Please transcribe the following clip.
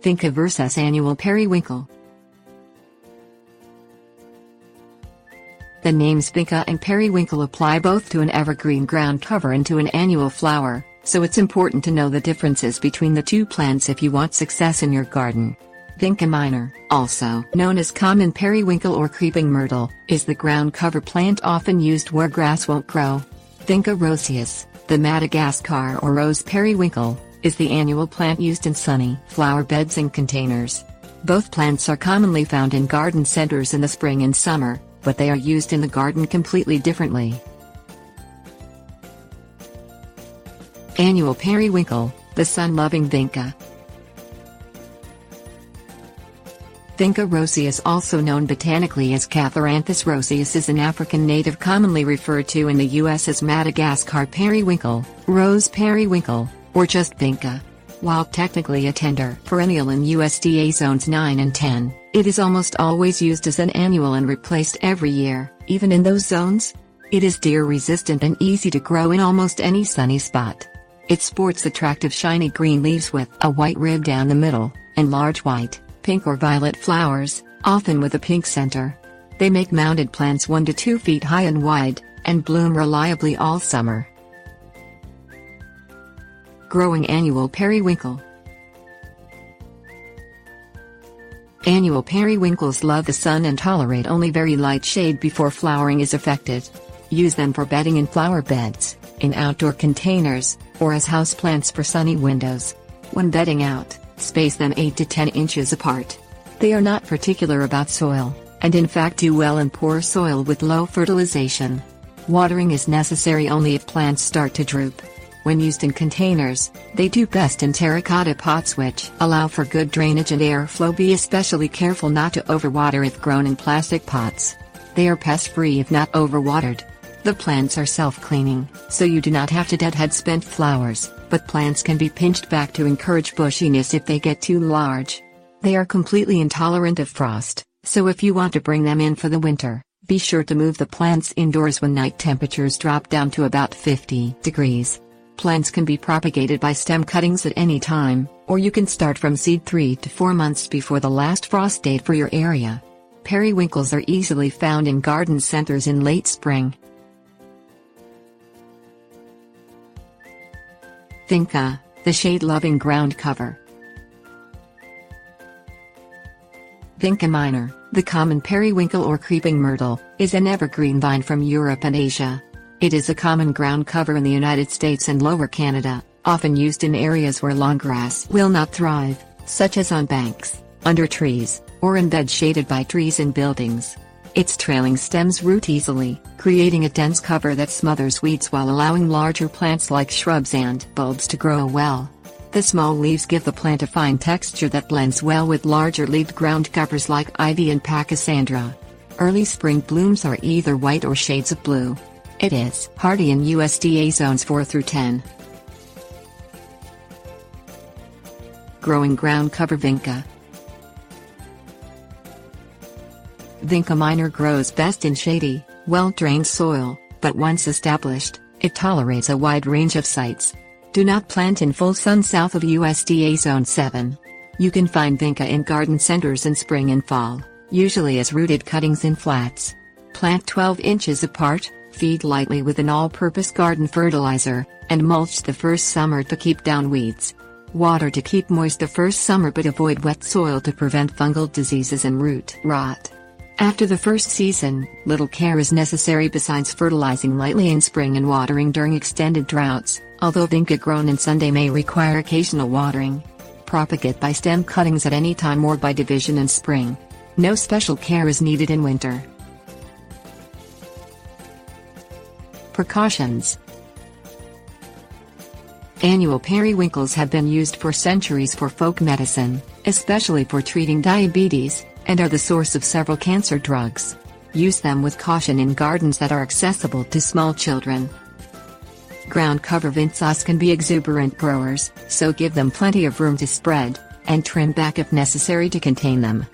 Vinca versus annual periwinkle. The names Vinca and periwinkle apply both to an evergreen ground cover and to an annual flower, so it's important to know the differences between the two plants if you want success in your garden. Vinca minor, also known as common periwinkle or creeping myrtle, is the ground cover plant often used where grass won't grow. Vinca roseus, the Madagascar or rose periwinkle, is the annual plant used in sunny flower beds and containers. Both plants are commonly found in garden centers in the spring and summer, but they are used in the garden completely differently. Annual periwinkle, the sun-loving Vinca. Vinca roseus, also known botanically as Catharanthus roseus, is an African native commonly referred to in the U.S. as Madagascar periwinkle, rose periwinkle, or just Vinca. While technically a tender perennial in USDA zones 9 and 10, it is almost always used as an annual and replaced every year, even in those zones. It is deer-resistant and easy to grow in almost any sunny spot. It sports attractive shiny green leaves with a white rib down the middle, and large white, pink or violet flowers, often with a pink center. They make mounded plants 1 to 2 feet high and wide, and bloom reliably all summer. Growing annual periwinkle. Annual periwinkles love the sun and tolerate only very light shade before flowering is effected. Use them for bedding in flower beds, in outdoor containers, or as houseplants for sunny windows. When bedding out, space them 8 to 10 inches apart. They are not particular about soil, and in fact do well in poor soil with low fertilization. Watering is necessary only if plants start to droop. When used in containers, they do best in terracotta pots which allow for good drainage and airflow. Be especially careful not to overwater if grown in plastic pots. They are pest-free if not overwatered. The plants are self-cleaning, so you do not have to deadhead spent flowers, but plants can be pinched back to encourage bushiness if they get too large. They are completely intolerant of frost, so if you want to bring them in for the winter, be sure to move the plants indoors when night temperatures drop down to about 50 degrees. Plants can be propagated by stem cuttings at any time, or you can start from seed 3 to 4 months before the last frost date for your area. Periwinkles are easily found in garden centers in late spring. Vinca, the shade-loving ground cover. Vinca minor, the common periwinkle or creeping myrtle, is an evergreen vine from Europe and Asia. It is a common ground cover in the United States and Lower Canada, often used in areas where long grass will not thrive, such as on banks, under trees, or in beds shaded by trees in buildings. Its trailing stems root easily, creating a dense cover that smothers weeds while allowing larger plants like shrubs and bulbs to grow well. The small leaves give the plant a fine texture that blends well with larger-leaved ground covers like ivy and pachysandra. Early spring blooms are either white or shades of blue. It is hardy in USDA zones 4 through 10. Growing ground cover Vinca. Vinca minor grows best in shady, well-drained soil, but once established, it tolerates a wide range of sites. Do not plant in full sun south of USDA Zone 7. You can find Vinca in garden centers in spring and fall, usually as rooted cuttings in flats. Plant 12 inches apart. Feed lightly with an all-purpose garden fertilizer, and mulch the first summer to keep down weeds. Water to keep moist the first summer but avoid wet soil to prevent fungal diseases and root rot. After the first season, little care is necessary besides fertilizing lightly in spring and watering during extended droughts, although Vinca grown in Sunday may require occasional watering. Propagate by stem cuttings at any time or by division in spring. No special care is needed in winter. Precautions. Annual periwinkles have been used for centuries for folk medicine, especially for treating diabetes, and are the source of several cancer drugs. Use them with caution in gardens that are accessible to small children. Ground cover Vincas can be exuberant growers, so give them plenty of room to spread, and trim back if necessary to contain them.